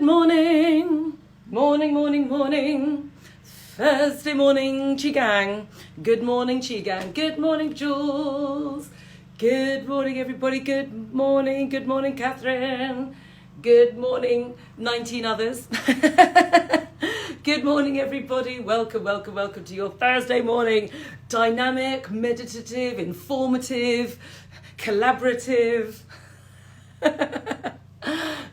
morning. Morning. Thursday morning, Qigong. Good morning, Qigong. Good morning, Jules. Good morning, everybody. Good morning, Catherine. Good morning, 19 others. Good morning, everybody. Welcome to your Thursday morning. Dynamic, meditative, informative, collaborative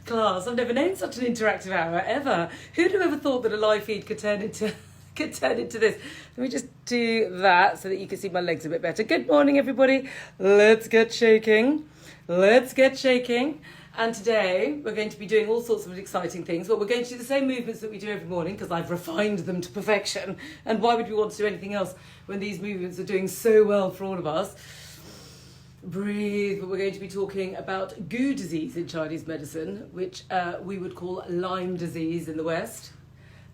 class. I've never known such an interactive hour ever. Who'd have ever thought that a live feed could turn into this? Let me just do that so that you can see my legs a bit better. Good morning, everybody. Let's get shaking. And today we're going to be doing all sorts of exciting things. But we're going to do the same movements that we do every morning because I've refined them to perfection. And why would we want to do anything else when these movements are doing so well for all of us? Breathe. But we're going to be talking about goo disease in Chinese medicine, which we would call Lyme disease in the West.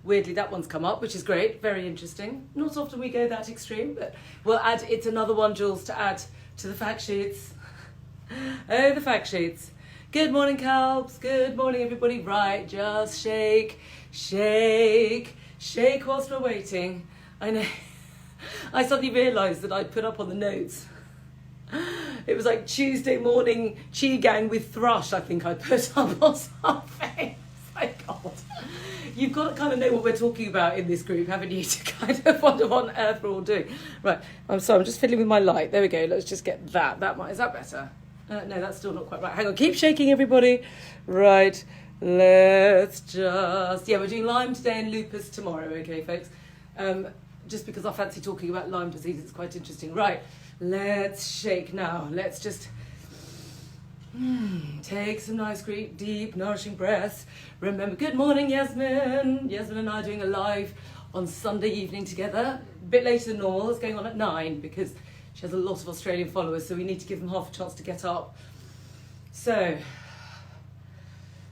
Weirdly, that one's come up, which is great. Very interesting. Not often we go that extreme, but we'll add, it's another one, Jules, to add to the fact sheets. Oh, the fact sheets. Good morning, Calbs. Good morning, everybody. Right, just shake whilst we're waiting. I know. I suddenly realised that I'd put up on the notes. It was like Tuesday morning Qigong with thrush, I think I put up or something. My God. You've got to kind of know what we're talking about in this group, haven't you, to kind of wonder what on earth we're all doing. Right, I'm sorry, I'm just fiddling with my light. There we go, let's just get that. Is that better? No, that's still not quite right. Hang on, keep shaking, everybody. Right, let's just... Yeah, we're doing Lyme today and lupus tomorrow, okay, folks? Just because I fancy talking about Lyme disease, it's quite interesting. Right, let's shake now. Let's just... take some nice, deep, nourishing breaths. Remember, good morning, Yasmin. Yasmin and I are doing a live on Sunday evening together. A bit later than normal. It's going on at 9 because she has a lot of Australian followers, so we need to give them half a chance to get up. So,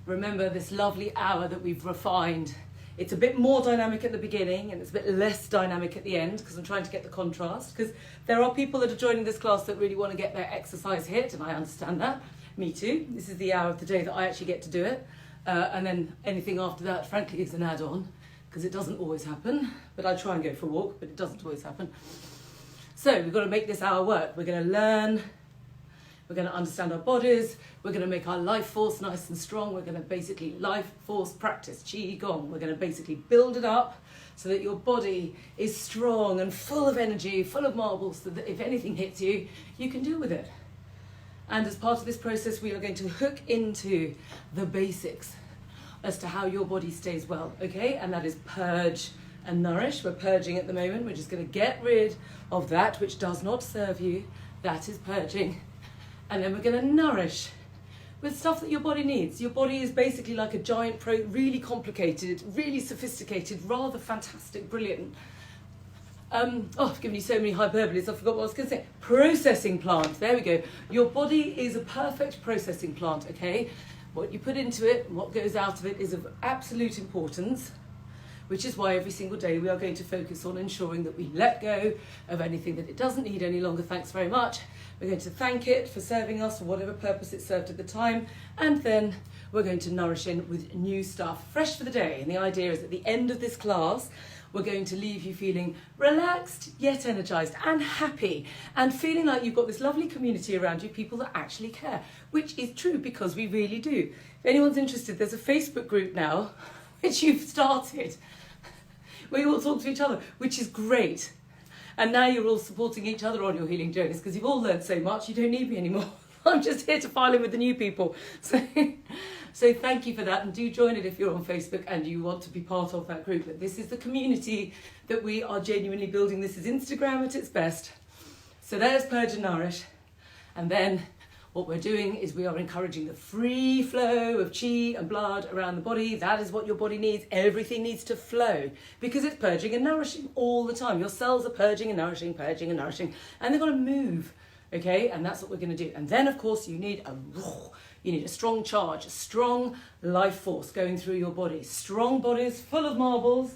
remember this lovely hour that we've refined. It's a bit more dynamic at the beginning and it's a bit less dynamic at the end because I'm trying to get the contrast. Because there are people that are joining this class that really want to get their exercise hit, and I understand that. Me too. This is the hour of the day that I actually get to do it. And then anything after that, frankly, is an add-on because it doesn't always happen. But I try and go for a walk, but it doesn't always happen. So we've got to make this hour work. We're going to learn. We're going to understand our bodies. We're going to make our life force nice and strong. We're going to basically life force practice, Qigong. We're going to basically build it up so that your body is strong and full of energy, full of marbles, so that if anything hits you, you can deal with it. And as part of this process, we are going to hook into the basics as to how your body stays well, okay? And that is purge and nourish. We're purging at the moment. We're just going to get rid of that which does not serve you. That is purging. And then we're going to nourish with stuff that your body needs. Your body is basically like a giant, really complicated, really sophisticated, rather fantastic, brilliant. I've given you so many hyperboles, I forgot what I was going to say. Processing plant, there we go. Your body is a perfect processing plant, okay? What you put into it and what goes out of it is of absolute importance, which is why every single day we are going to focus on ensuring that we let go of anything that it doesn't need any longer. Thanks very much. We're going to thank it for serving us for whatever purpose it served at the time, and then we're going to nourish in with new stuff, fresh for the day. And the idea is at the end of this class, we're going to leave you feeling relaxed, yet energized and happy, and feeling like you've got this lovely community around you, people that actually care, which is true because we really do. If anyone's interested, there's a Facebook group now, which you've started, where you all talk to each other, which is great. And now you're all supporting each other on your healing journeys because you've all learned so much, you don't need me anymore. I'm just here to file in with the new people. So thank you for that, and do join it if you're on Facebook and you want to be part of that group. But this is the community that we are genuinely building. This is Instagram at its best. So there's Purge and Nourish. And then what we're doing is we are encouraging the free flow of chi and blood around the body. That is what your body needs. Everything needs to flow because it's purging and nourishing all the time. Your cells are purging and nourishing, and they've got to move. Okay, and that's what we're going to do. And then, of course, you need a strong charge, a strong life force going through your body. Strong bodies full of marbles.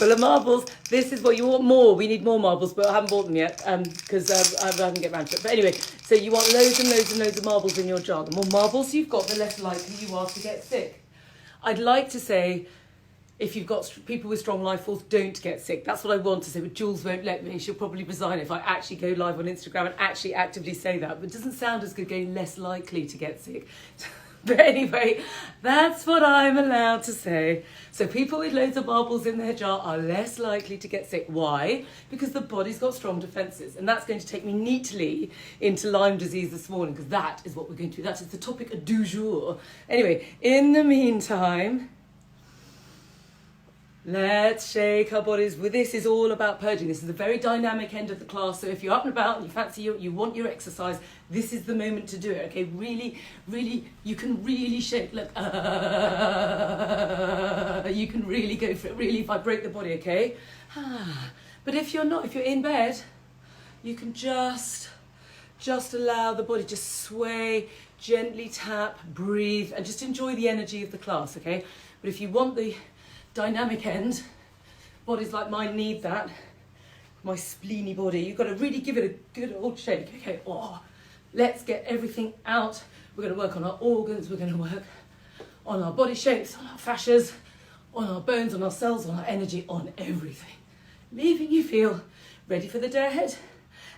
Full of marbles. This is what you want more. We need more marbles, but I haven't bought them yet because I haven't get around to it. But anyway, So you want loads and loads and loads of marbles in your jar. The more marbles you've got, the less likely you are to get sick. I'd like to say, if you've got people with strong life force, don't get sick. That's what I want to say, but Jules won't let me. She'll probably resign if I actually go live on Instagram and actually actively say that. But it doesn't sound as good going less likely to get sick. But anyway, that's what I'm allowed to say. So people with loads of marbles in their jar are less likely to get sick. Why? Because the body's got strong defences. And that's going to take me neatly into Lyme disease this morning, because that is what we're going to do. That is the topic du jour. Anyway, in the meantime, let's shake our bodies. This is all about purging. This is the very dynamic end of the class. So if you're up and about and you fancy you want your exercise, this is the moment to do it. Okay, really, you can really shake. Look, you can really go for it. Really vibrate the body. Okay, but if you're not, if you're in bed, you can just allow the body just sway, gently tap, breathe, and just enjoy the energy of the class. Okay, but if you want the dynamic end, bodies like mine need that. My spleeny body, you've got to really give it a good old shake. Okay, let's get everything out. We're going to work on our organs, we're going to work on our body shapes, on our fascias, on our bones, on our cells, on our energy, on everything. Leaving you feel ready for the day ahead.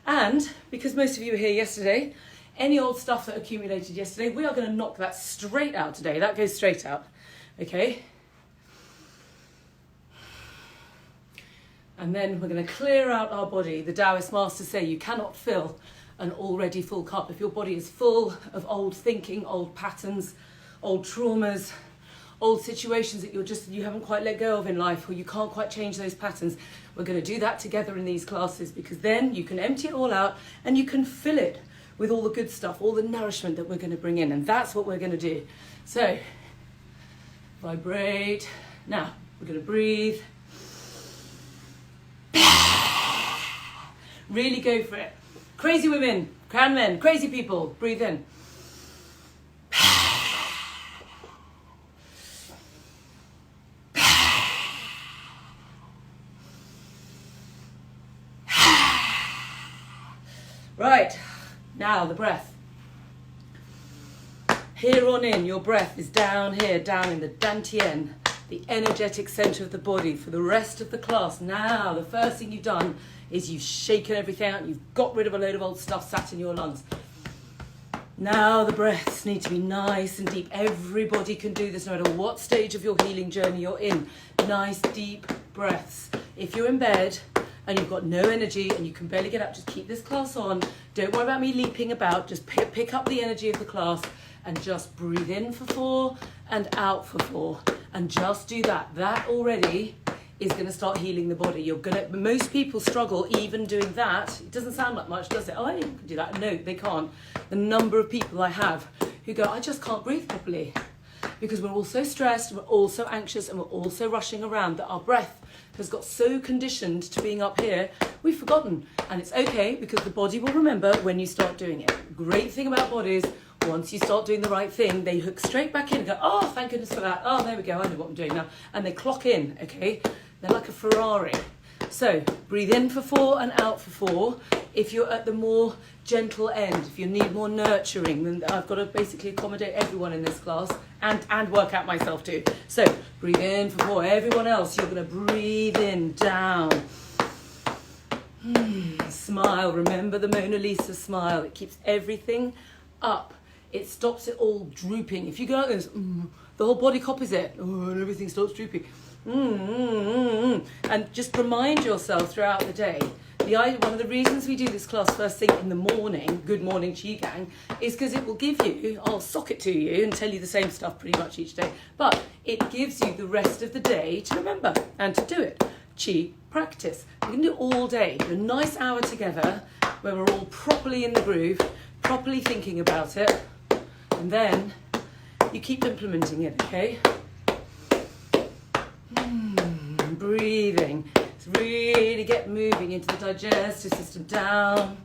And because most of you were here yesterday, any old stuff that accumulated yesterday, we are going to knock that straight out today. That goes straight out. Okay? And then we're going to clear out our body. The Taoist masters say you cannot fill an already full cup. If your body is full of old thinking, old patterns, old traumas, old situations that you haven't quite let go of in life, or you can't quite change those patterns, we're going to do that together in these classes, because then you can empty it all out and you can fill it with all the good stuff, all the nourishment that we're going to bring in. And that's what we're going to do. So, vibrate. Now, we're going to breathe. Really go for it. Crazy women, crown men, crazy people, breathe in. Right, now the breath. Here on in, your breath is down here, down in the dantian, the energetic centre of the body for the rest of the class. Now, the first thing you've done is you've shaken everything out, you've got rid of a load of old stuff sat in your lungs. Now the breaths need to be nice and deep. Everybody can do this no matter what stage of your healing journey you're in. Nice, deep breaths. If you're in bed and you've got no energy and you can barely get up, just keep this class on. Don't worry about me leaping about. Just pick up the energy of the class and just breathe in for 4 and out for 4. And just do that. That already is going to start healing the body. Most people struggle even doing that. It doesn't sound like much, does it? Oh, anyone can do that. No, they can't. The number of people I have who go, I just can't breathe properly, because we're all so stressed, we're all so anxious, and we're all so rushing around that our breath has got so conditioned to being up here, we've forgotten. And it's okay, because the body will remember when you start doing it. Great thing about bodies, once you start doing the right thing, they hook straight back in and go, oh, thank goodness for that. Oh, there we go, I know what I'm doing now. And they clock in, okay? They're like a Ferrari. So breathe in for 4 and out for 4. If you're at the more gentle end, if you need more nurturing, then I've got to basically accommodate everyone in this class and work out myself too. So breathe in for 4. Everyone else, you're going to breathe in, down. Smile. Remember the Mona Lisa smile. It keeps everything up. It stops it all drooping. If you go like this, the whole body copies it, and everything starts drooping. And just remind yourself throughout the day. One of the reasons we do this class first thing in the morning, Good Morning Qigong, is because it will give you, I'll sock it to you and tell you the same stuff pretty much each day, but it gives you the rest of the day to remember and to do it. Qi practice. We can do it all day. A nice hour together where we're all properly in the groove, properly thinking about it, and then you keep implementing it, okay? Breathing. Let's really get moving into the digestive system, down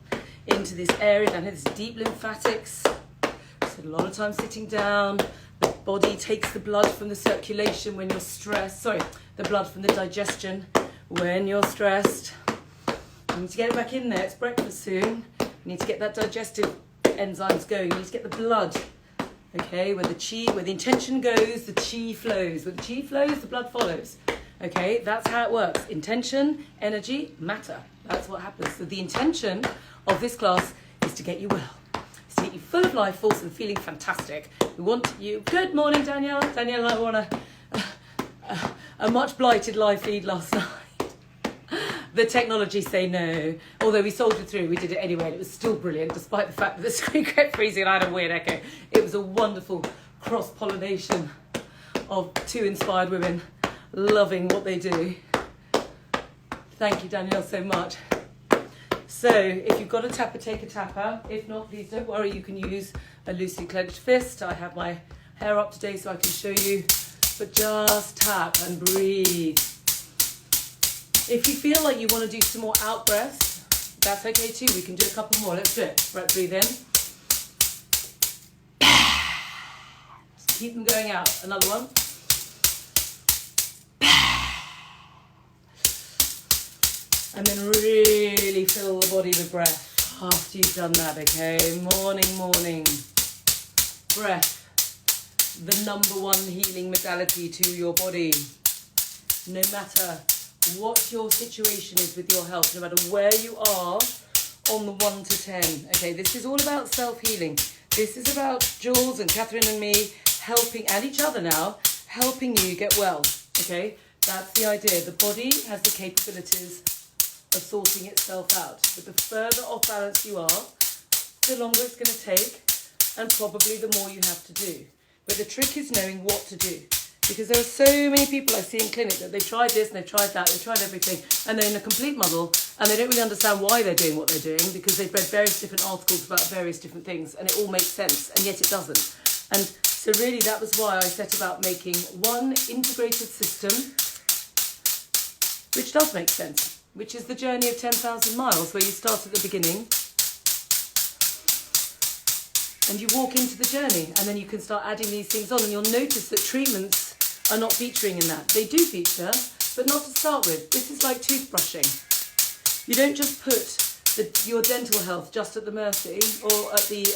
into this area down here, this deep lymphatics. So a lot of time sitting down. The body takes the blood from the circulation when you're stressed. The blood from the digestion when you're stressed. You need to get it back in there. It's breakfast soon. You need to get that digestive enzymes going. You need to get the blood. Okay, where the intention goes, the chi flows. Where the chi flows, the blood follows. Okay, that's how it works. Intention, energy, matter. That's what happens. So the intention of this class is to get you well. It's to get you full of life force and feeling fantastic. We want you... Good morning, Danielle. Danielle and I were on a much blighted live feed last night. The technology say no. Although we soldiered through, we did it anyway, and it was still brilliant, despite the fact that the screen kept freezing and I had a weird echo. It was a wonderful cross-pollination of two inspired women loving what they do. Thank you, Danielle, so much. So, if you've got a tapper, take a tapper. If not, please don't worry, you can use a loosely clenched fist. I have my hair up today so I can show you. But just tap and breathe. If you feel like you want to do some more out breaths, that's okay too. We can do a couple more. Let's do it. Right, breathe in. Just keep them going out. Another one. And then really fill the body with breath after you've done that, okay? Morning. Breath. The number one healing modality to your body. No matter what your situation is with your health, no matter where you are on the 1 to 10. Okay, this is all about self-healing. This is about Jules and Catherine and me helping, and each other now, helping you get well. Okay, that's the idea. The body has the capabilities of sorting itself out. But the further off balance you are, the longer it's going to take, and probably the more you have to do. But the trick is knowing what to do. Because there are so many people I see in clinic that they've tried this and they've tried that, they've tried everything, and they're in a complete muddle, and they don't really understand why they're doing what they're doing, because they've read various different articles about various different things, and it all makes sense, and yet it doesn't. And so really that was why I set about making one integrated system, which does make sense, which is the journey of 10,000 miles, where you start at the beginning, and you walk into the journey, and then you can start adding these things on, and you'll notice that treatments are not featuring in that. They do feature, but not to start with. This is like toothbrushing. You don't just put your dental health just at the mercy or at the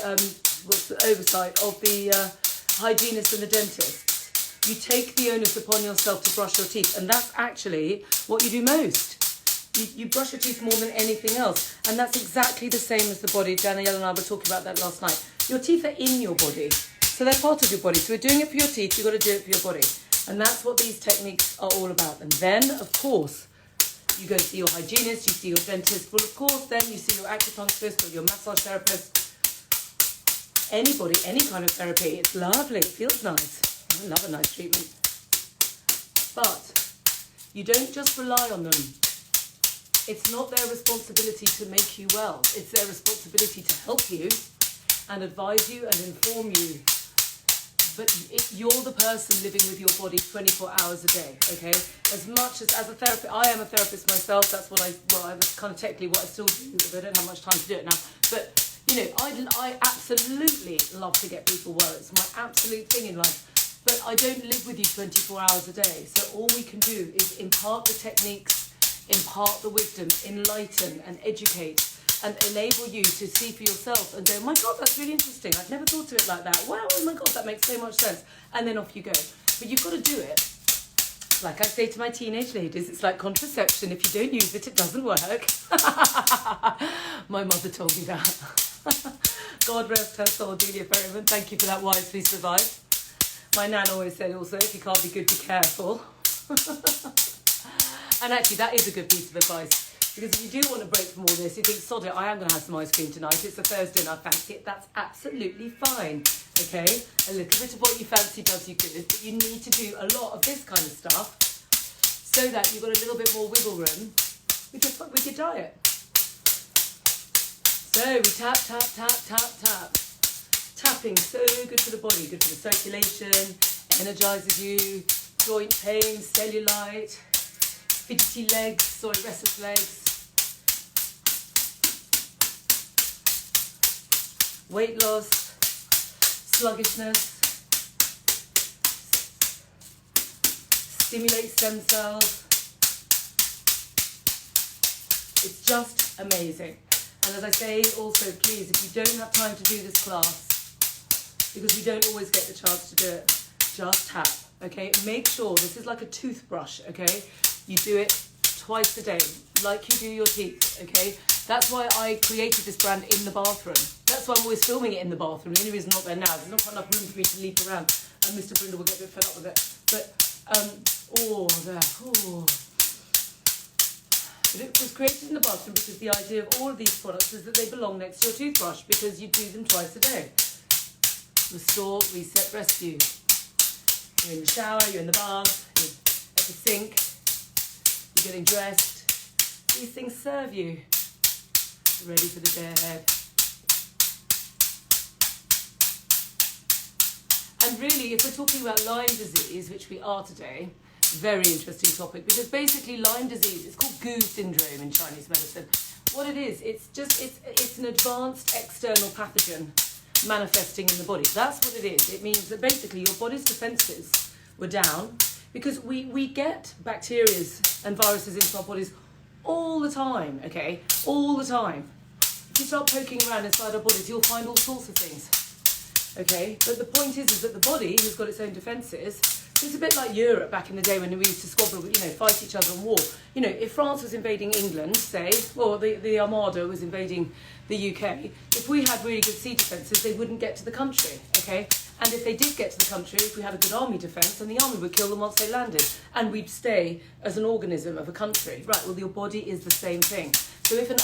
oversight of the hygienist and the dentist. You take the onus upon yourself to brush your teeth, and that's actually what you do most. You brush your teeth more than anything else, and that's exactly the same as the body. Danielle and I were talking about that last night. Your teeth are in your body, so they're part of your body. So we're doing it for your teeth, you've got to do it for your body. And that's what these techniques are all about. And then, of course, you go see your hygienist, you see your dentist. Well, of course, then you see your acupuncturist or your massage therapist. Anybody, any kind of therapy. It's lovely. It feels nice. I love a nice treatment. But you don't just rely on them. It's not their responsibility to make you well. It's their responsibility to help you and advise you and inform you. But you're the person living with your body 24 hours a day, okay? As much as a therapist, I am a therapist myself. That's what that's kind of technically what I still do, but I don't have much time to do it now. But, you know, I absolutely love to get people well. It's my absolute thing in life. But I don't live with you 24 hours a day. So all we can do is impart the techniques, impart the wisdom, enlighten and educate, and enable you to see for yourself and go, my God, that's really interesting. I've never thought of it like that. Wow, oh my God, that makes so much sense. And then off you go. But you've got to do it. Like I say to my teenage ladies, it's like contraception. If you don't use it, it doesn't work. My mother told me that. God rest her soul, Delia Ferryman. Thank you for that wise piece of advice. My nan always said also, if you can't be good, be careful. And actually, that is a good piece of advice. Because if you do want to break from all this, you think, sod it, I am going to have some ice cream tonight. It's a Thursday and I fancy it. That's absolutely fine. Okay? A little bit of what you fancy does you good. But you need to do a lot of this kind of stuff so that you've got a little bit more wiggle room with your diet. So we tap, tap, tap, tap, tap. Tapping, so good for the body, good for the circulation, energizes you, joint pain, cellulite, fidgety legs, restless legs, weight loss, sluggishness, stimulates stem cells. It's just amazing. And as I say also, please, if you don't have time to do this class, because we don't always get the chance to do it, just tap, okay? Make sure, this is like a toothbrush, okay? You do it twice a day, like you do your teeth, okay? That's why I created this brand in the bathroom. That's why I'm always filming it in the bathroom. The only reason I'm not there now is there's not enough room for me to leap around, and Mr. Brindle will get a bit fed up with it. But, But it was created in the bathroom because the idea of all of these products is that they belong next to your toothbrush because you do them twice a day. Restore, reset, rescue. You're in the shower, you're in the bath, you're at the sink, you're getting dressed. These things serve you. Ready for the day ahead. And really, if we're talking about Lyme disease, which we are today, very interesting topic, because basically Lyme disease, it's called Gu syndrome in Chinese medicine. What it is, it's an advanced external pathogen manifesting in the body. That's what it is. It means that basically your body's defences were down because we get bacteria and viruses into our bodies all the time, okay? All the time. If you start poking around inside our bodies, you'll find all sorts of things, okay? But the point is that the body has got its own defences. It's a bit like Europe back in the day when we used to squabble, fight each other in war. If France was invading England, say, or the Armada was invading the UK, if we had really good sea defences, they wouldn't get to the country, okay? And if they did get to the country, if we had a good army defence, then the army would kill them once they landed, and we'd stay as an organism of a country. Right, well, your body is the same thing. So if an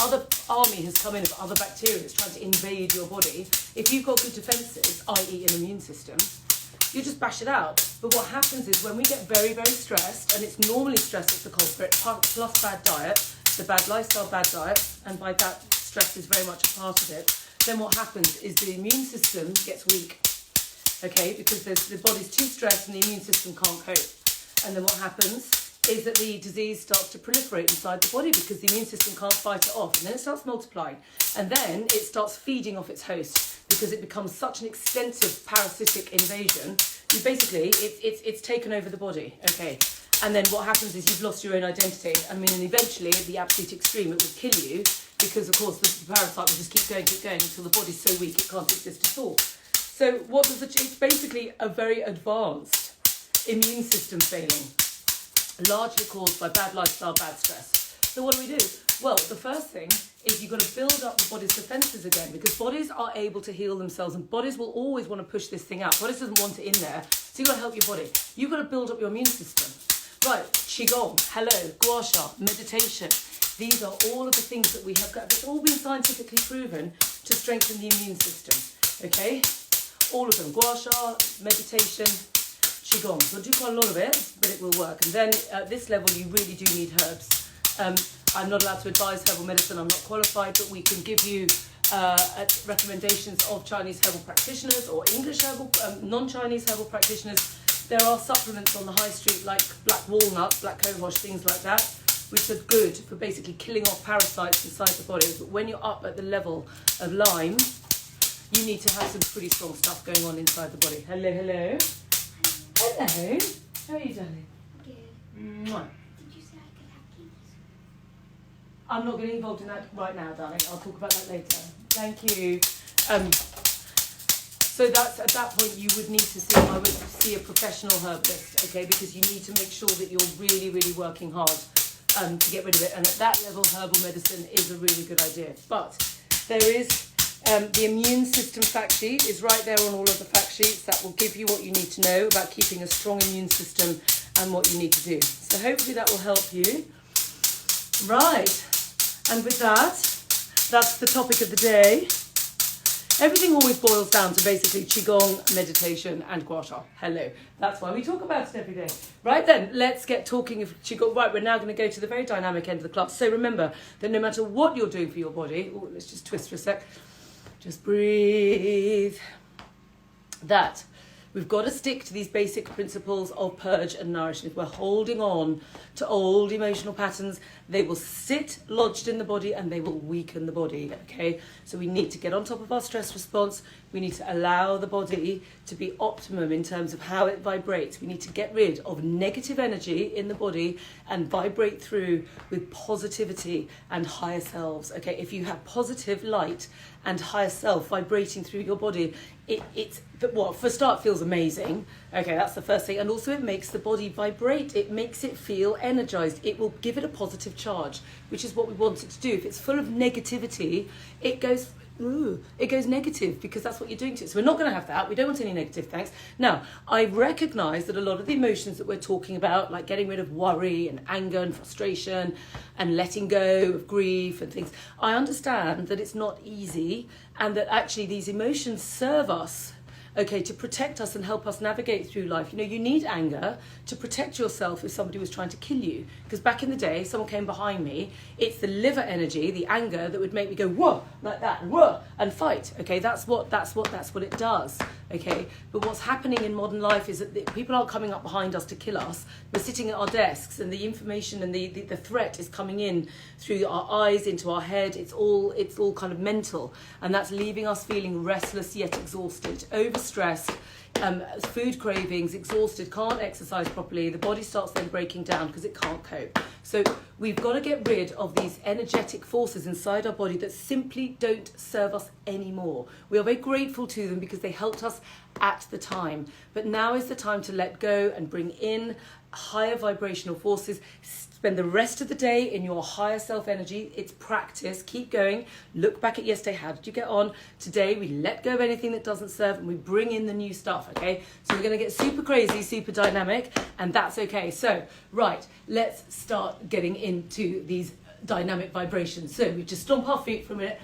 other army has come in of other bacteria that's trying to invade your body, if you've got good defences, i.e. an immune system, you just bash it out. But what happens is when we get very, very stressed, and it's normally stress that's the culprit, plus bad diet, the bad lifestyle, bad diet, and by that stress is very much a part of it, then what happens is the immune system gets weak, okay, because the body's too stressed and the immune system can't cope. And then what happens is that the disease starts to proliferate inside the body because the immune system can't fight it off, and then it starts multiplying, and then it starts feeding off its host because it becomes such an extensive parasitic invasion. It's taken over the body, okay, and then what happens is you've lost your own identity. I mean, and eventually at the absolute extreme it will kill you because of course the parasite will just keep going until the body's so weak it can't exist at all. So it's basically a very advanced immune system failing, largely caused by bad lifestyle, bad stress. So what do? Well, the first thing is you've got to build up the body's defences again, because bodies are able to heal themselves and bodies will always want to push this thing out. Bodies doesn't want it in there, so you've got to help your body. You've got to build up your immune system. Right, Qigong, hello, Gua Sha, meditation. These are all of the things that we have got. It's all been scientifically proven to strengthen the immune system, okay? All of them, Gua Sha, meditation, Qigong. So I'll do quite a lot of it, but it will work. And then at this level, you really do need herbs. I'm not allowed to advise herbal medicine, I'm not qualified, but we can give you recommendations of Chinese herbal practitioners or English herbal, non-Chinese herbal practitioners. There are supplements on the high street like black walnut, black cohosh, things like that, which are good for basically killing off parasites inside the body. But when you're up at the level of Lyme, you need to have some pretty strong stuff going on inside the body. Hello, hello. Hello. How are you, darling? Good. Mwah. Did you say I could have keys? I'm not getting involved in that right now, darling. I'll talk about that later. Thank you. So that's at that point you would need to see, I would see a professional herbalist, okay, because you need to make sure that you're really, really working hard to get rid of it. And at that level, herbal medicine is a really good idea. But there is the immune system fact sheet is right there on all of the fact sheets. That will give you what you need to know about keeping a strong immune system and what you need to do. So hopefully that will help you. Right, and with that, that's the topic of the day. Everything always boils down to basically Qigong, meditation and Gua Sha. Hello. That's why we talk about it every day. Right then, let's get talking of Qigong. Right, we're now going to go to the very dynamic end of the class. So remember that no matter what you're doing for your body, let's just twist for a sec. Just breathe. That We've got to stick to these basic principles of purge and nourish. And if we're holding on to old emotional patterns, they will sit lodged in the body and they will weaken the body, okay? So we need to get on top of our stress response. We need to allow the body to be optimum in terms of how it vibrates. We need to get rid of negative energy in the body and vibrate through with positivity and higher selves, okay? If you have positive light and higher self vibrating through your body, it's well, for a start, feels amazing. Okay, that's the first thing. And also it makes the body vibrate. It makes it feel energized. It will give it a positive charge, which is what we want it to do. If it's full of negativity, it goes negative, because that's what you're doing to it. So we're not going to have that. We don't want any negative, thanks. Now, I recognise that a lot of the emotions that we're talking about, like getting rid of worry and anger and frustration and letting go of grief and things, I understand that it's not easy, and that actually these emotions serve us, okay, to protect us and help us navigate through life. You know, you need anger to protect yourself if somebody was trying to kill you. Because back in the day, someone came behind me, it's the liver energy, the anger, that would make me go, whoa, like that, whoa, and fight. Okay, that's what it does. Okay, but what's happening in modern life is that people aren't coming up behind us to kill us. We're sitting at our desks, and the information and the threat is coming in through our eyes into our head. It's all kind of mental, and that's leaving us feeling restless yet exhausted, overstressed, food cravings, exhausted, can't exercise properly. The body starts then breaking down because it can't cope. So we've got to get rid of these energetic forces inside our body that simply don't serve us anymore. We are very grateful to them because they helped us at the time. But now is the time to let go and bring in higher vibrational forces. Spend the rest of the day in your higher self energy. It's practice. Keep going. Look back at yesterday. How did you get on? Today, we let go of anything that doesn't serve and we bring in the new stuff, okay? So we're going to get super crazy, super dynamic, and that's okay. So, right, let's start getting into these dynamic vibrations. So we just stomp our feet for a minute.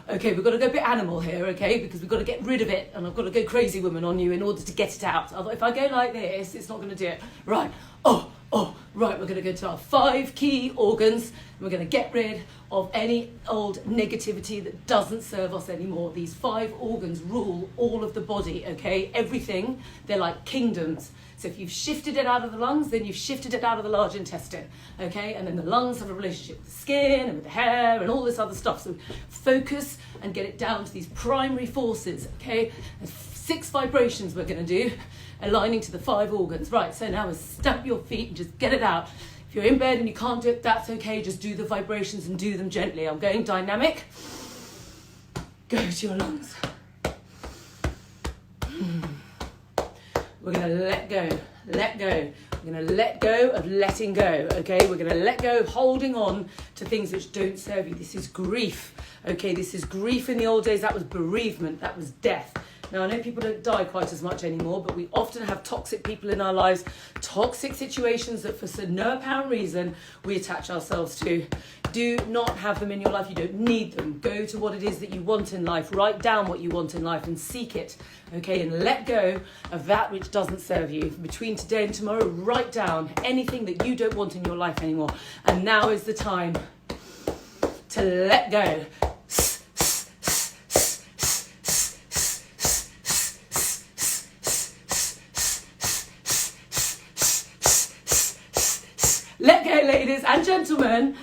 Okay, we've got to go a bit animal here, okay, because we've got to get rid of it, and I've got to go crazy woman on you in order to get it out. If I go like this, it's not going to do it. Right, right, we're going to go to our 5 key organs, and we're going to get rid of any old negativity that doesn't serve us anymore. These 5 organs rule all of the body, okay, everything. They're like kingdoms. So if you've shifted it out of the lungs, then you've shifted it out of the large intestine, okay? And then the lungs have a relationship with the skin and with the hair and all this other stuff. So focus and get it down to these primary forces, okay? There's 6 vibrations we're going to do, aligning to the 5 organs. Right, so now stamp your feet and just get it out. If you're in bed and you can't do it, that's okay. Just do the vibrations and do them gently. I'm going dynamic. Go to your lungs. We're going to let go. We're going to let go of letting go, okay? We're going to let go of holding on to things which don't serve you. This is grief, okay? This is grief in the old days. That was bereavement. That was death. Now, I know people don't die quite as much anymore, but we often have toxic people in our lives, toxic situations that for no apparent reason we attach ourselves to. Do not have them in your life. You don't need them. Go to what it is that you want in life. Write down what you want in life and seek it, okay? And let go of that which doesn't serve you. Between today and tomorrow, write down anything that you don't want in your life anymore. And now is the time to let go. Let go, ladies and gentlemen.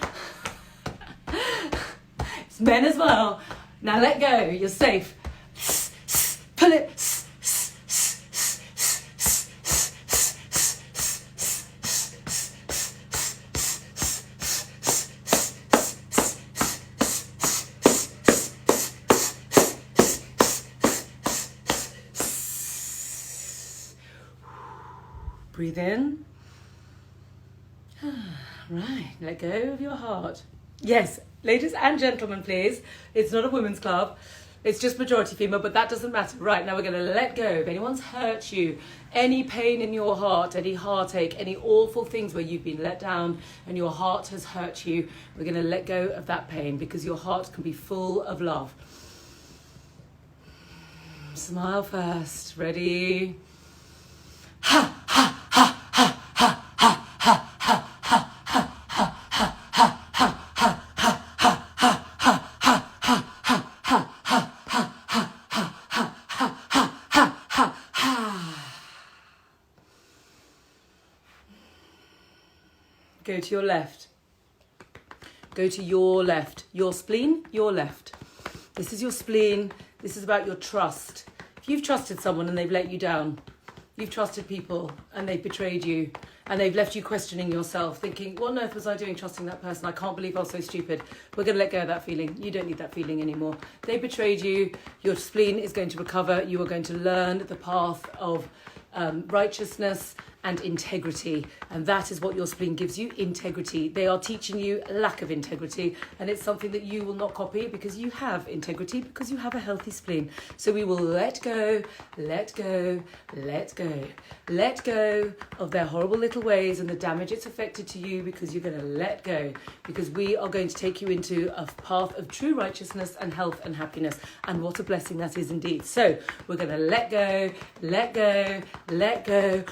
It's men as well. Now let go. You're safe. Pull it. Breathe in. Right, let go of your heart. Yes, ladies and gentlemen, please. It's not a women's club. It's just majority female, but that doesn't matter. Right, now we're going to let go. If anyone's hurt you, any pain in your heart, any heartache, any awful things where you've been let down and your heart has hurt you, we're going to let go of that pain because your heart can be full of love. Smile first. Ready? Ha! Go to your left. Go to your left. Your spleen, your left. This is your spleen. This is about your trust. If you've trusted someone and they've let you down, you've trusted people and they've betrayed you and they've left you questioning yourself, thinking, what on earth was I doing trusting that person? I can't believe I was so stupid. We're going to let go of that feeling. You don't need that feeling anymore. They betrayed you. Your spleen is going to recover. You are going to learn the path of righteousness and integrity, and that is what your spleen gives you, integrity. They are teaching you lack of integrity, and it's something that you will not copy because you have integrity, because you have a healthy spleen. So we will let go, let go, let go. Let go of their horrible little ways and the damage it's affected to you, because you're going to let go, because we are going to take you into a path of true righteousness and health and happiness, and what a blessing that is indeed. So we're going to let go, let go, let go.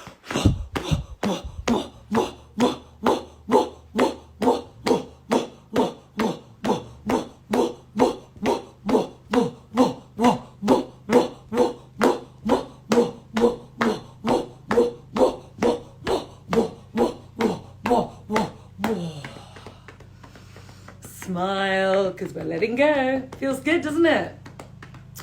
Smile, because we're letting go. Feels good, doesn't it?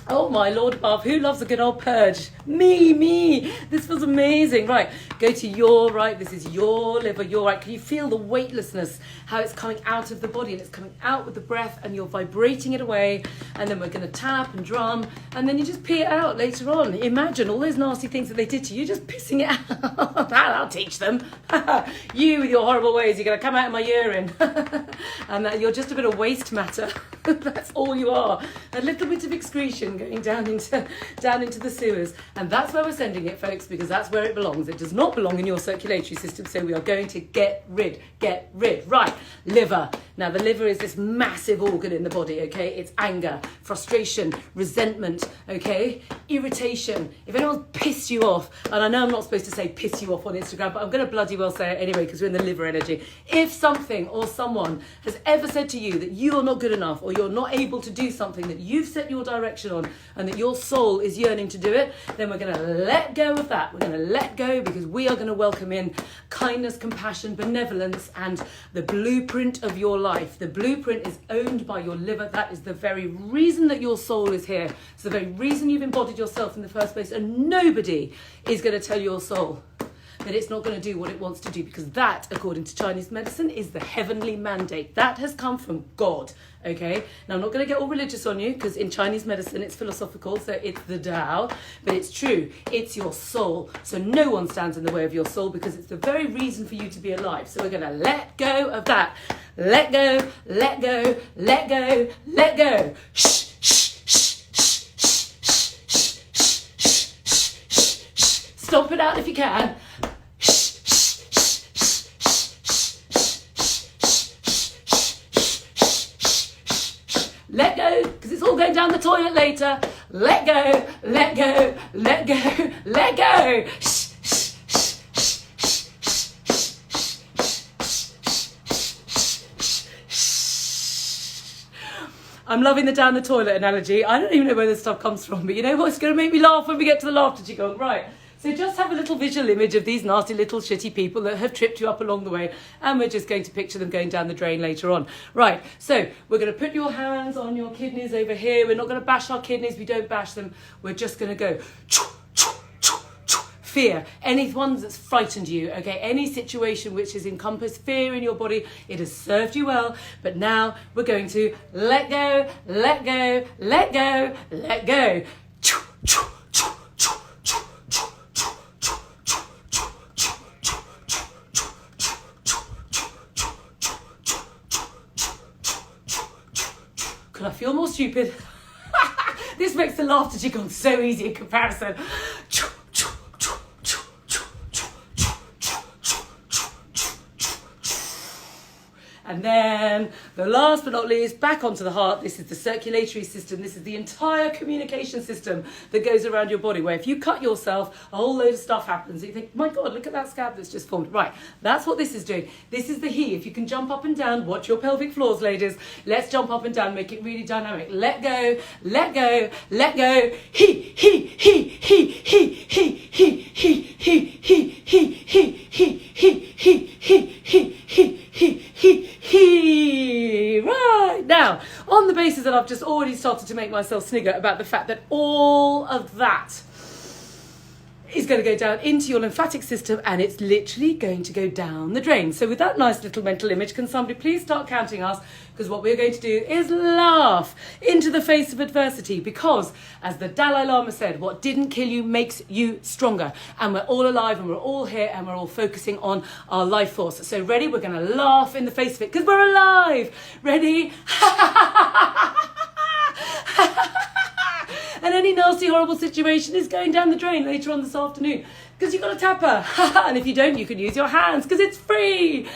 Oh my Lord above, who loves a good old purge? Me. This feels amazing. Right, go to your right. This is your liver, your right. Can you feel the weightlessness, how it's coming out of the body, and it's coming out with the breath, and you're vibrating it away, and then we're going to tap and drum, and then you just pee it out later on. Imagine all those nasty things that they did to you, just pissing it out. I'll teach them. You with your horrible ways, you're going to come out of my urine. And that you're just a bit of waste matter. That's all you are. A little bit of excretion going down into the sewers. And that's where we're sending it, folks, because that's where it belongs. It does not belong in your circulatory system, so we are going to get rid. Right, liver. Now, the liver is this massive organ in the body, okay? It's anger, frustration, resentment, okay? Irritation. If anyone's pissed you off, and I know I'm not supposed to say piss you off on Instagram, but I'm going to bloody well say it anyway because we're in the liver energy. If something or someone has ever said to you that you're not good enough, or you're not able to do something that you've set your direction on, and that your soul is yearning to do it, then we're going to let go of that. We're going to let go, because we are going to welcome in kindness, compassion, benevolence, and the blueprint of your life. The blueprint is owned by your liver. That is the very reason that your soul is here. It's the very reason you've embodied yourself in the first place, and nobody is going to tell your soul that it's not going to do what it wants to do, because that, according to Chinese medicine, is the heavenly mandate. That has come from God, okay? Now, I'm not going to get all religious on you, because in Chinese medicine, it's philosophical, so it's the Tao, but it's true. It's your soul. So no one stands in the way of your soul, because it's the very reason for you to be alive. So we're going to let go of that. Let go, let go, let go, let go. Shh. Stomp it out if you can. Let go, because it's all going down the toilet later. Let go, let go, let go, let go. I'm loving the down the toilet analogy. I don't even know where this stuff comes from, but you know what? It's going to make me laugh when we get to the laughter Qigong. Right. So just have a little visual image of these nasty little shitty people that have tripped you up along the way, and we're just going to picture them going down the drain later on. Right, so we're going to put your hands on your kidneys over here. We're not going to bash our kidneys. We don't bash them. We're just going to go fear, anyone that's frightened you, okay, any situation which has encompassed fear in your body, it has served you well, but now we're going to let go, let go, let go, let go. Can I feel more stupid? This makes the laughter Qigong so easy in comparison. And then, the last but not least, back onto the heart. This is the circulatory system. This is the entire communication system that goes around your body, where if you cut yourself, a whole load of stuff happens. You think, my God, look at that scab that's just formed. Right, that's what this is doing. This is the he. If you can jump up and down, watch your pelvic floors, ladies. Let's jump up and down, make it really dynamic. Let go, let go, let go. He, he. Right, now, on the basis that I've just already started to make myself snigger about the fact that all of that is going to go down into your lymphatic system and it's literally going to go down the drain. So with that nice little mental image, can somebody please start counting us? Because what we're going to do is laugh into the face of adversity, because as the Dalai Lama said, what didn't kill you makes you stronger. And we're all alive and we're all here and we're all focusing on our life force. So ready? We're going to laugh in the face of it because we're alive. Ready? And any nasty, horrible situation is going down the drain later on this afternoon because you've got a tapper. And if you don't, you can use your hands because it's free.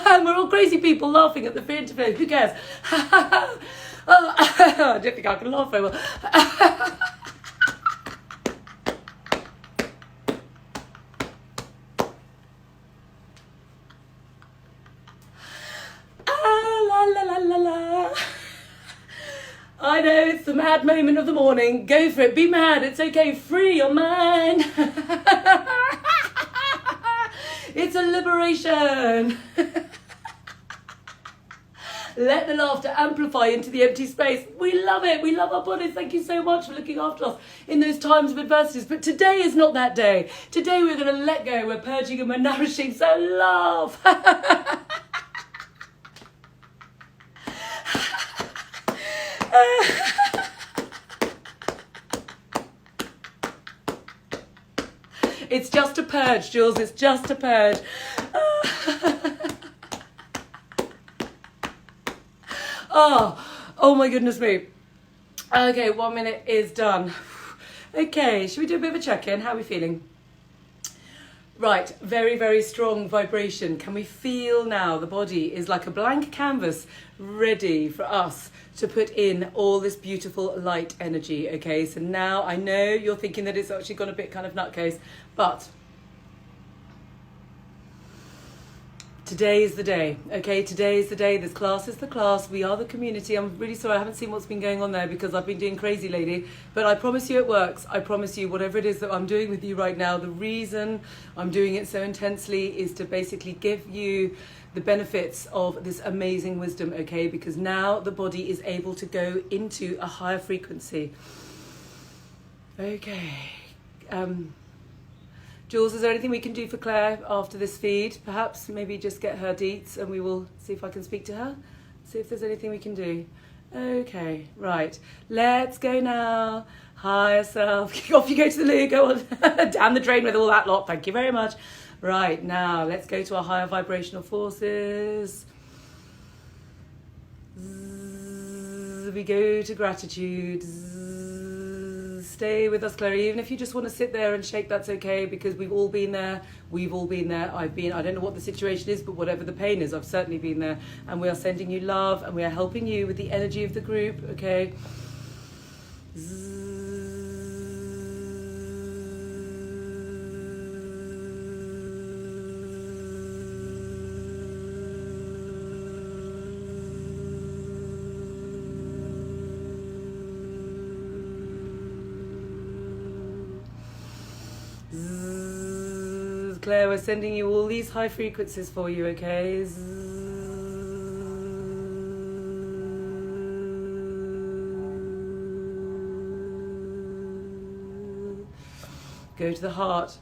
And we're all crazy people laughing at the fear interface. Who cares? I don't think I can laugh very well. La la la la la. I know, it's the mad moment of the morning. Go for it. Be mad. It's okay. Free your mind. It's a liberation. Let the laughter amplify into the empty space. We love it. We love our bodies. Thank you so much for looking after us in those times of adversities. But today is not that day. Today we're going to let go. We're purging and we're nourishing. So laugh. It's just a purge, Jules. It's just a purge. Oh my goodness me. Okay, 1 minute is done. Okay, should we do a bit of a check-in? How are we feeling? Right, very, very strong vibration. Can we feel now the body is like a blank canvas ready for us to put in all this beautiful light energy, okay? So now I know you're thinking that it's actually gone a bit kind of nutcase, but today is the day, okay? Today is the day. This class is the class. We are the community. I'm really sorry I haven't seen what's been going on there because I've been doing crazy lately. But I promise you it works. I promise you whatever it is that I'm doing with you right now, the reason I'm doing it so intensely is to basically give you the benefits of this amazing wisdom, okay? Because now the body is able to go into a higher frequency. Okay. Jules, is there anything we can do for Claire after this feed? Perhaps maybe just get her deets and we will see if I can speak to her. See if there's anything we can do. Okay, right. Let's go now. Higher self. Off you go to the loo. Go on down the drain with all that lot. Thank you very much. Right, now let's go to our higher vibrational forces. We go to gratitude. Stay with us, Claire. Even if you just want to sit there and shake, that's okay, because we've all been there. We've all been there. I don't know what the situation is, but whatever the pain is, I've certainly been there. And we are sending you love and we are helping you with the energy of the group, okay? Claire, we're sending you all these high frequencies for you, okay? Go to the heart.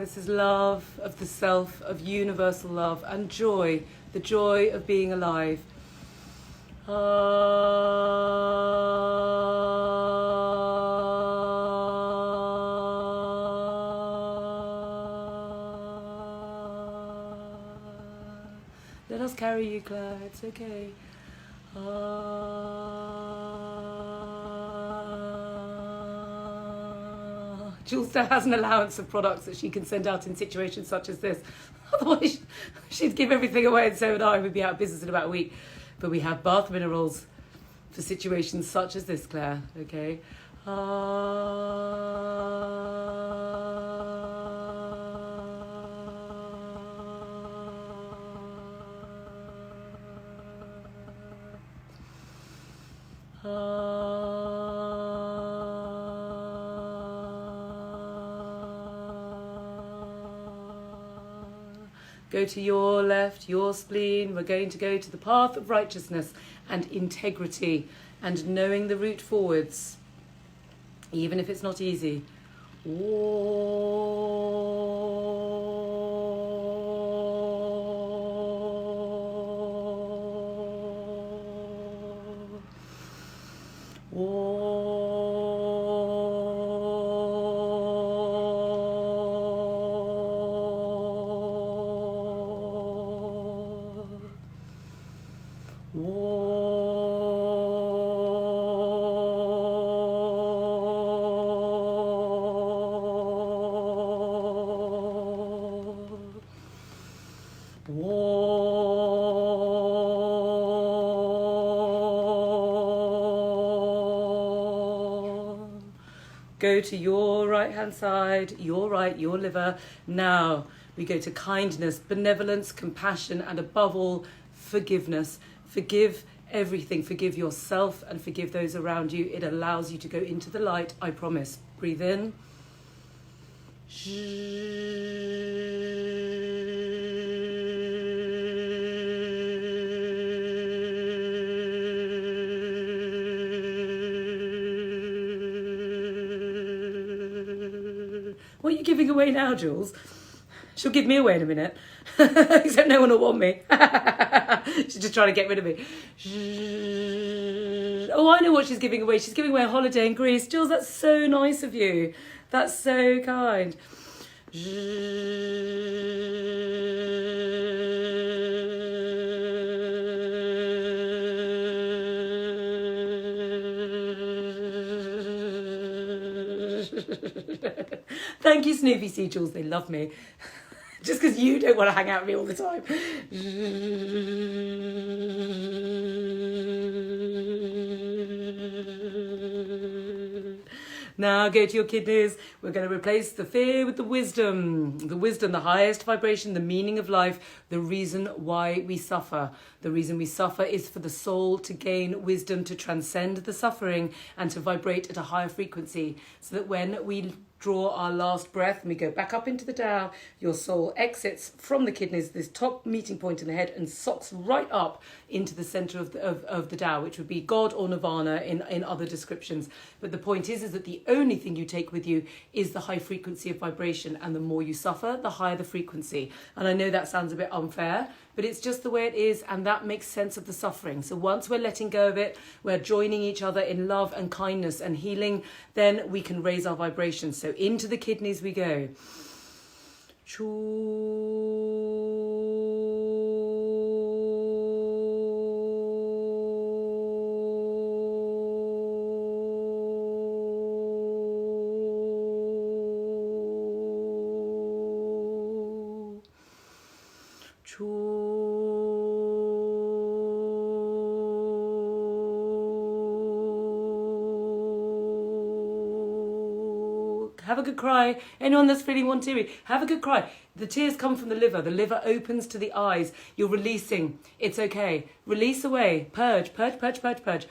This is love of the self, of universal love, and joy, the joy of being alive. Let us carry you, Claire. It's okay. Jules still has an allowance of products that she can send out in situations such as this. Otherwise, she'd give everything away, and so would I. We'd be out of business in about a week. But we have bath minerals for situations such as this, Claire, okay? Go to your left, your spleen. We're going to go to the path of righteousness and integrity and knowing the route forwards, even if it's not easy. Go to your right hand side, your right, your liver. Now we go to kindness, benevolence, compassion, and above all, forgiveness. Forgive everything. Forgive yourself and forgive those around you. It allows you to go into the light, I promise. Breathe in. What are you giving away now, Jules? She'll give me away in a minute. Except no one will want me. She's just trying to get rid of me. Oh, I know what she's giving away. She's giving away a holiday in Greece. Jules, that's so nice of you. That's so kind. Thank you, Snoopy Sea Jules. They love me. Just because you don't want to hang out with me all the time. Now go to your kidneys. We're going to replace the fear with the wisdom. The wisdom, the highest vibration, the meaning of life, the reason why we suffer. The reason we suffer is for the soul to gain wisdom, to transcend the suffering and to vibrate at a higher frequency, so that when we draw our last breath and we go back up into the Tao, your soul exits from the kidneys, this top meeting point in the head, and socks right up into the center of the Tao, which would be God or Nirvana in other descriptions. But the point is that the only thing you take with you is the high frequency of vibration, and the more you suffer, the higher the frequency. And I know that sounds a bit unfair, but it's just the way it is, and that makes sense of the suffering. So once we're letting go of it, we're joining each other in love and kindness and healing, then we can raise our vibrations. So into the kidneys we go. Have a good cry. Anyone that's feeling one teary, have a good cry. The tears come from the liver. The liver opens to the eyes. You're releasing. It's okay. Release away. Purge, purge, purge, purge, purge.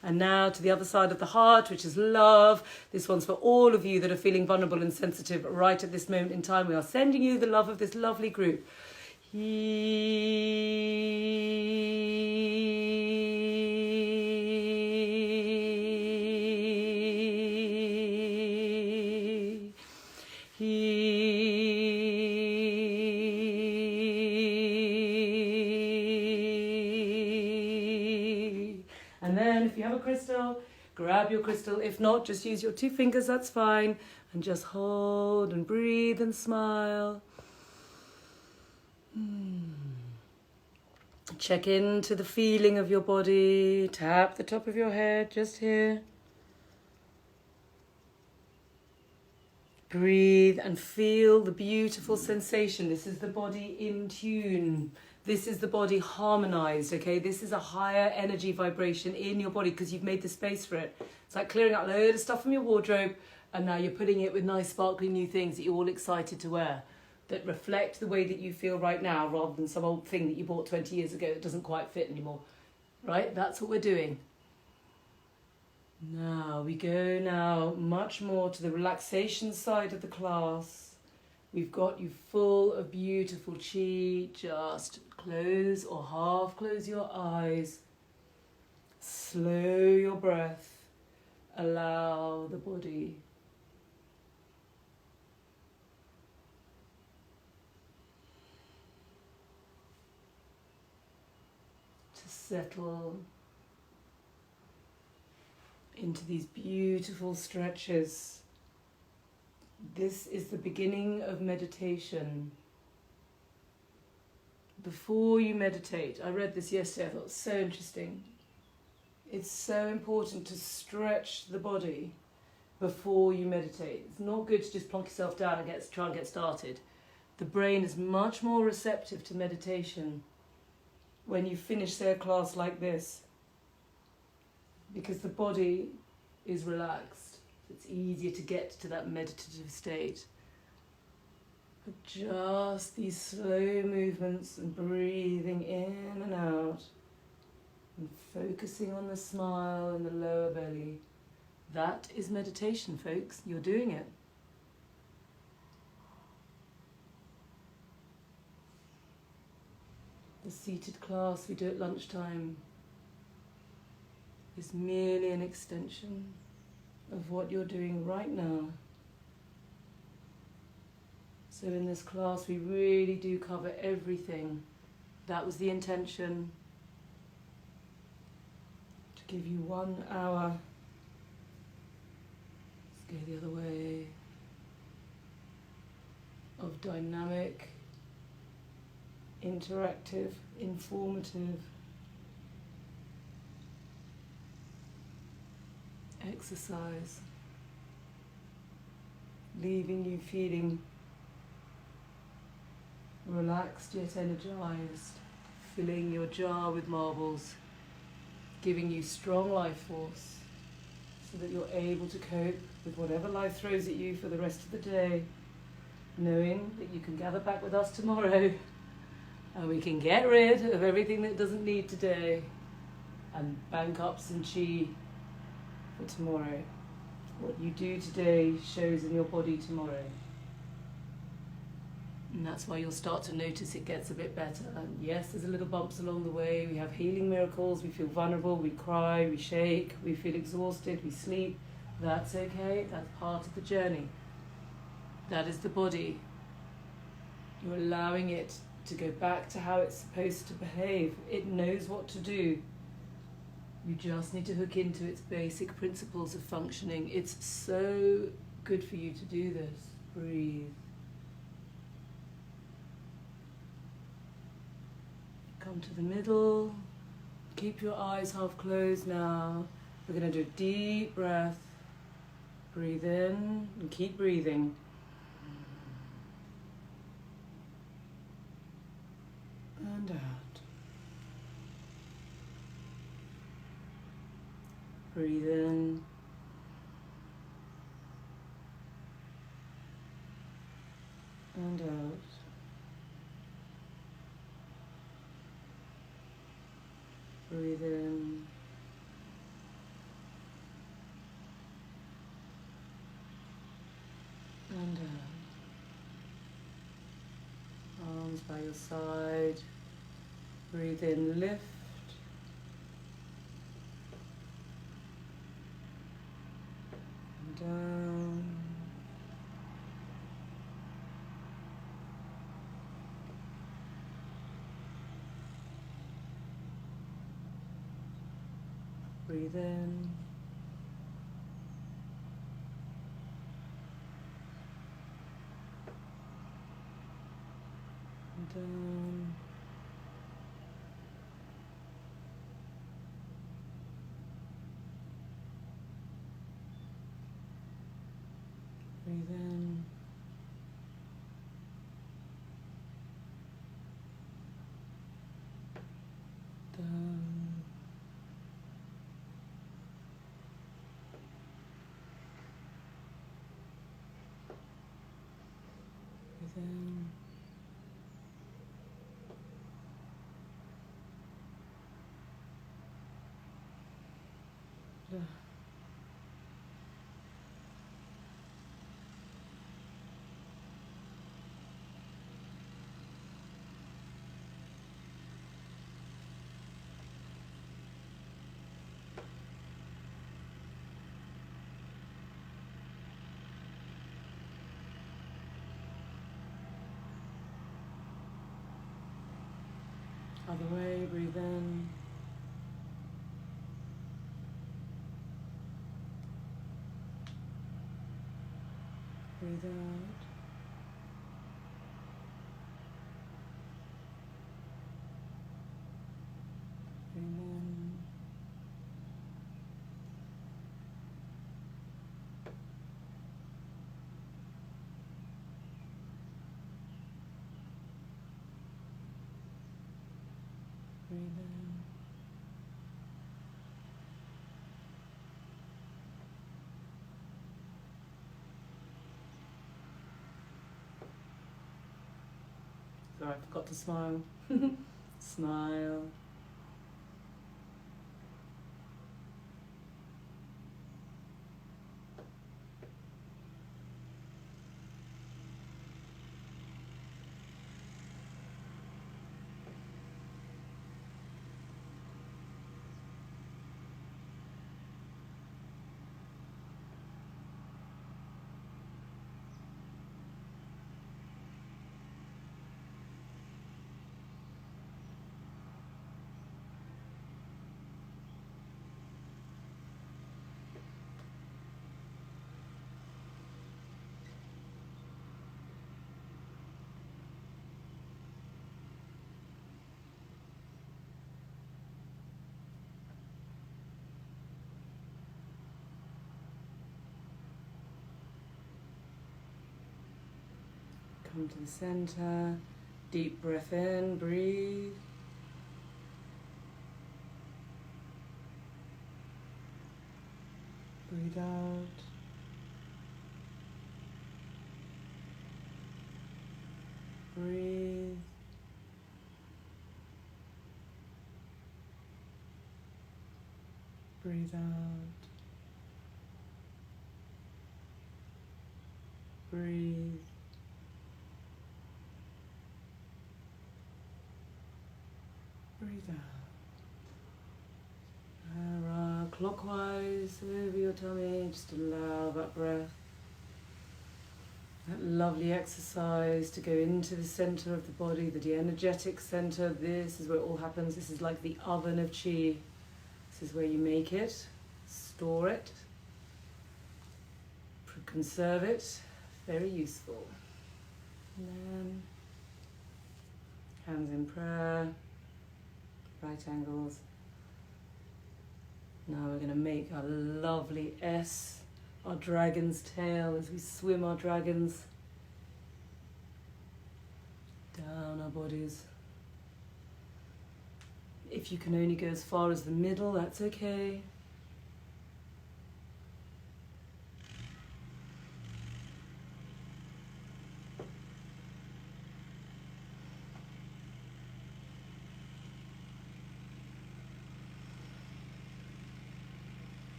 And now to the other side of the heart, which is love. This one's for all of you that are feeling vulnerable and sensitive right at this moment in time. We are sending you the love of this lovely group. And then if you have a crystal, grab your crystal. If not, just use your 2 fingers, that's fine. And just hold and breathe and smile. Check into the feeling of your body. Tap the top of your head, just here. Breathe and feel the beautiful sensation. This is the body in tune. This is the body harmonized, okay? This is a higher energy vibration in your body because you've made the space for it. It's like clearing out a load of stuff from your wardrobe, and now you're putting it with nice sparkling new things that you're all excited to wear, that reflect the way that you feel right now, rather than some old thing that you bought 20 years ago that doesn't quite fit anymore. Right, that's what we're doing. Now we go much more to the relaxation side of the class. We've got you full of beautiful chi. Just close or half close your eyes. Slow your breath. Allow the body to settle into these beautiful stretches. This is the beginning of meditation. Before you meditate, I read this yesterday, I thought it was so interesting. It's so important to stretch the body before you meditate. It's not good to just plonk yourself down and try and get started. The brain is much more receptive to meditation when you finish their class like this, because the body is relaxed. It's easier to get to that meditative state. But just these slow movements and breathing in and out and focusing on the smile in the lower belly. That is meditation, folks. You're doing it. The seated class we do at lunchtime is merely an extension of what you're doing right now. So in this class we really do cover everything. That was the intention, to give you 1 hour. Let's go the other way. Of dynamic, interactive, informative exercise, leaving you feeling relaxed yet energized, filling your jar with marbles, giving you strong life force so that you're able to cope with whatever life throws at you for the rest of the day, knowing that you can gather back with us tomorrow and we can get rid of everything that doesn't need today and bank up some chi for tomorrow. What you do today shows in your body tomorrow. And that's why you'll start to notice it gets a bit better. And yes, there's a little bumps along the way. We have healing miracles. We feel vulnerable. We cry. We shake. We feel exhausted. We sleep. That's okay. That's part of the journey. That is the body. You're allowing it to go back to how it's supposed to behave. It knows what to do. You just need to hook into its basic principles of functioning. It's so good for you to do this. Breathe. Come to the middle. Keep your eyes half closed now. We're going to do a deep breath. Breathe in and keep breathing. And out. Breathe in. And out. Breathe in. And out. Arms by your side. Breathe in, lift. And down. Breathe in. And down. Breathe in. Down. Breathe in. center. Other way, breathe in. Breathe out. Breathe in. Breathe in. Sorry, I forgot to smile. Smile. Come to the center. Deep breath in, breathe. Breathe out. Breathe. Breathe out. Breathe. Breathe out. Clockwise over your tummy, just allow that breath, that lovely exercise to go into the center of the body, the energetic center. This is where it all happens. This is like the oven of chi. This is where you make it, store it, conserve it. Very useful. And then hands in prayer, right angles. Now we're going to make our lovely S, our dragon's tail, as we swim our dragons down our bodies. If you can only go as far as the middle, that's okay.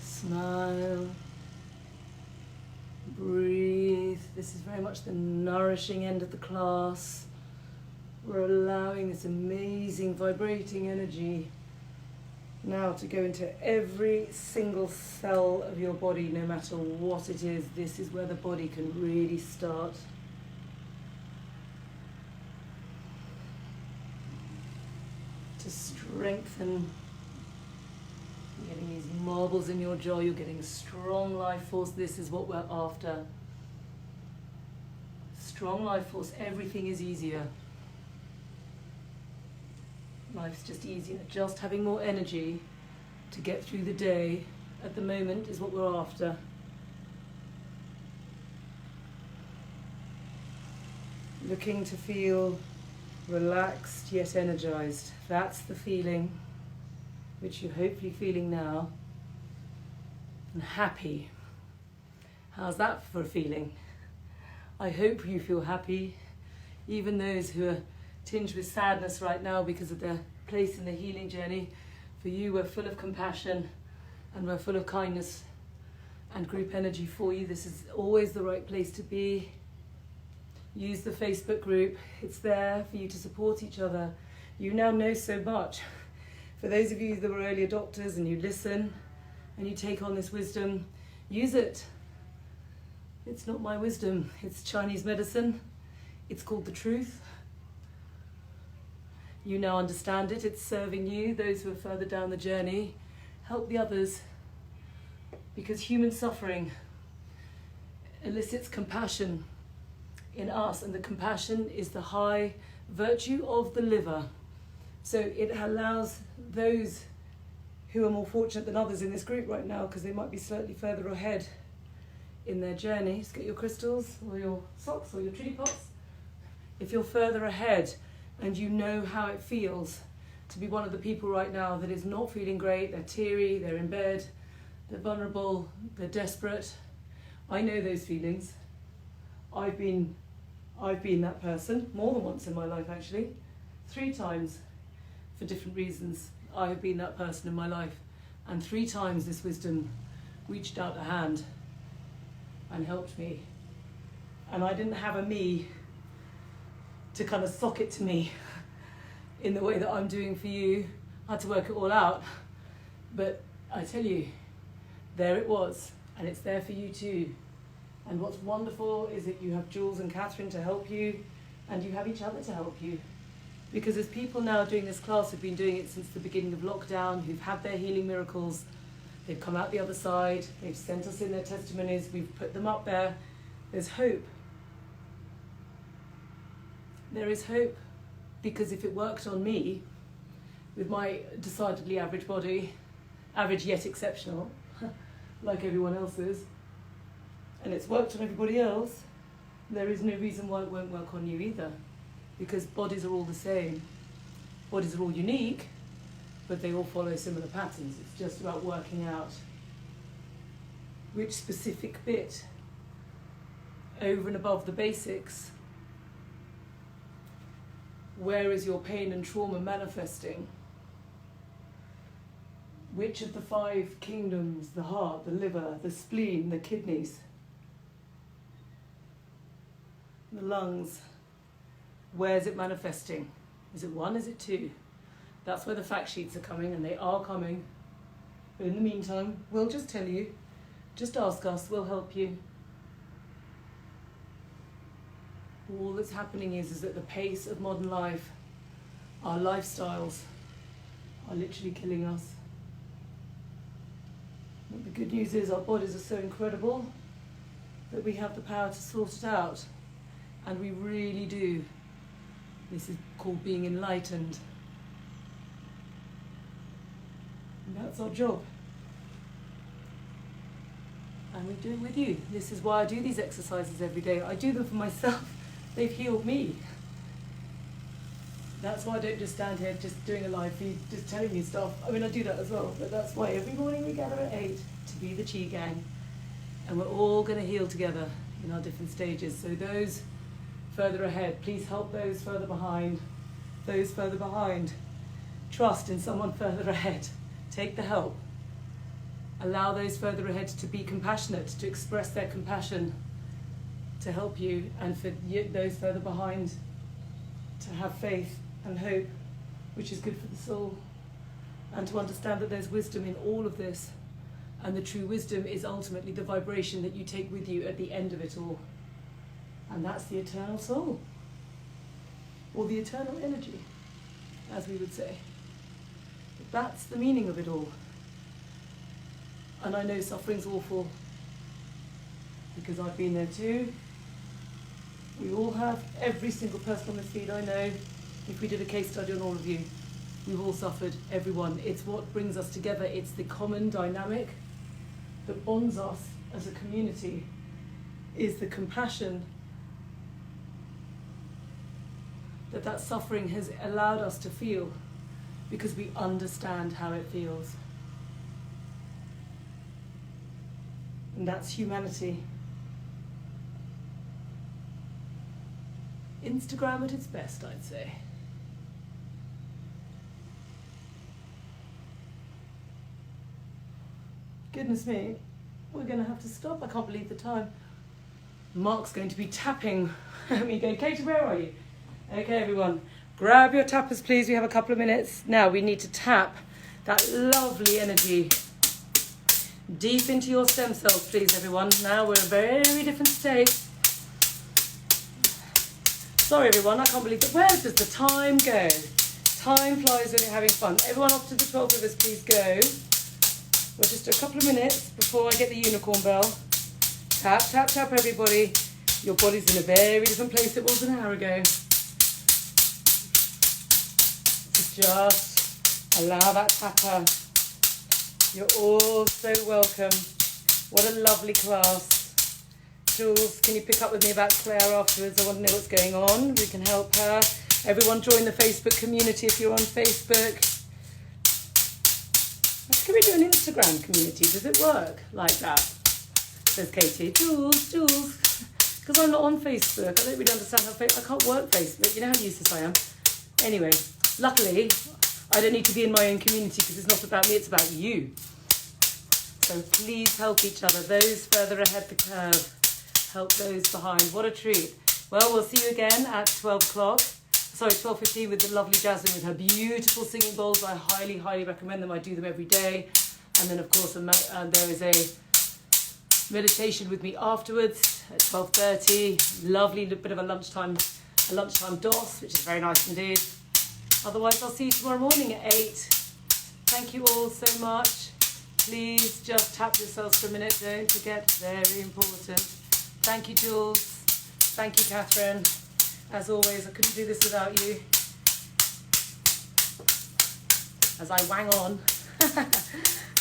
Smile, breathe. This is very much the nourishing end of the class. We're allowing this amazing vibrating energy now to go into every single cell of your body, no matter what it is. This is where the body can really start to strengthen. You're getting these marbles in your jaw, you're getting strong life force. This is what we're after. Strong life force, everything is easier. Life's just easier. Just having more energy to get through the day at the moment is what we're after. Looking to feel relaxed yet energized. That's the feeling. which you're hopefully feeling now, and happy. How's that for a feeling? I hope you feel happy, even those who are tinged with sadness right now because of their place in the healing journey. For you, we're full of compassion and we're full of kindness and group energy for you. This is always the right place to be. Use the Facebook group. It's there for you to support each other. You now know so much. For those of you that were early adopters and you listen and you take on this wisdom, use it. It's not my wisdom, it's Chinese medicine. It's called the truth. You now understand it, it's serving you, those who are further down the journey. Help the others, because human suffering elicits compassion in us, and the compassion is the high virtue of the liver. So it allows those who are more fortunate than others in this group right now, because they might be slightly further ahead in their journey. Just get your crystals or your socks or your treaty pots. If you're further ahead and you know how it feels to be one of the people right now that is not feeling great, they're teary, they're in bed, they're vulnerable, they're desperate. I know those feelings. I've been that person more than once in my life, actually. 3 times for different reasons. I have been that person in my life, and 3 times this wisdom reached out a hand and helped me. And I didn't have a me to kind of sock it to me in the way that I'm doing for you. I had to work it all out. But I tell you, there it was, and it's there for you too. And what's wonderful is that you have Jules and Catherine to help you, and you have each other to help you. Because there's people now doing this class who've been doing it since the beginning of lockdown, who've had their healing miracles. They've come out the other side, they've sent us in their testimonies, we've put them up there. There's hope. There is hope, because if it worked on me, with my decidedly average body, average yet exceptional, like everyone else's, and it's worked on everybody else, there is no reason why it won't work on you either, because bodies are all the same. Bodies are all unique, but they all follow similar patterns. It's just about working out which specific bit, over and above the basics, where is your pain and trauma manifesting? Which of the 5 kingdoms, the heart, the liver, the spleen, the kidneys, the lungs, where is it manifesting? Is it 1, is it 2? That's where the fact sheets are coming, and they are coming. But in the meantime, we'll just tell you, just ask us, we'll help you. All that's happening is that the pace of modern life, our lifestyles, are literally killing us. But the good news is our bodies are so incredible that we have the power to sort it out. And we really do. This is called being enlightened. And that's our job. And we do it with you. This is why I do these exercises every day. I do them for myself. They've healed me. That's why I don't just stand here just doing a live feed, just telling you stuff. I mean, I do that as well, but that's why every morning we gather at 8 to be the Qi gang. And we're all going to heal together in our different stages. So those further ahead, please help those further behind. Those further behind, trust in someone further ahead. Take the help. Allow those further ahead to be compassionate, to express their compassion, to help you, and for those further behind to have faith and hope, which is good for the soul, and to understand that there's wisdom in all of this, and the true wisdom is ultimately the vibration that you take with you at the end of it all, and that's the eternal soul, or the eternal energy, as we would say. That's the meaning of it all. And I know suffering's awful, because I've been there too. We all have. Every single person on this feed I know, if we did a case study on all of you, we've all suffered, everyone. It's what brings us together. It's the common dynamic that bonds us as a community, is the compassion that suffering has allowed us to feel. because we understand how it feels. And that's humanity. Instagram at its best, I'd say. Goodness me, we're going to have to stop. I can't believe the time. Mark's going to be tapping at me going, Katie, where are you? Okay, everyone, grab your tappers, please. We have a couple of minutes. Now we need to tap that lovely energy deep into your stem cells, please, everyone. Now we're in a very different state. Sorry, everyone, I can't believe that. Where does the time go? Time flies when you're having fun. Everyone off to the 12 rivers, please go. We're just a couple of minutes before I get the unicorn bell. Tap, tap, tap, everybody. Your body's in a very different place it was an hour ago. So just allow that tapper. You're all so welcome. What a lovely class. Jules, can you pick up with me about Claire afterwards? I want to know what's going on. We can help her. Everyone join the Facebook community if you're on Facebook. Can we do an Instagram community? Does it work like that? Says Katie. Jules. Because I'm not on Facebook. I don't really understand how I can't work Facebook. You know how useless I am. Anyway, luckily, I don't need to be in my own community because it's not about me, it's about you. So please help each other. Those further ahead the curve. Help those behind. What a treat. Well, we'll see you again at 12 o'clock. Sorry, 12:15 with the lovely Jasmine with her beautiful singing bowls. I highly, highly recommend them. I do them every day. And then, of course, there is a meditation with me afterwards at 12:30. Lovely bit of a lunchtime DOS, which is very nice indeed. Otherwise, I'll see you tomorrow morning at 8. Thank you all so much. Please just tap yourselves for a minute. Don't forget, very important. Thank you, Jules. Thank you, Catherine. As always, I couldn't do this without you. As I wang on.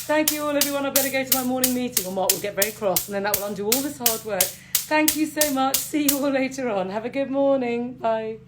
Thank you all, everyone. I better go to my morning meeting or Mark will get very cross and then that will undo all this hard work. Thank you so much. See you all later on. Have a good morning. Bye.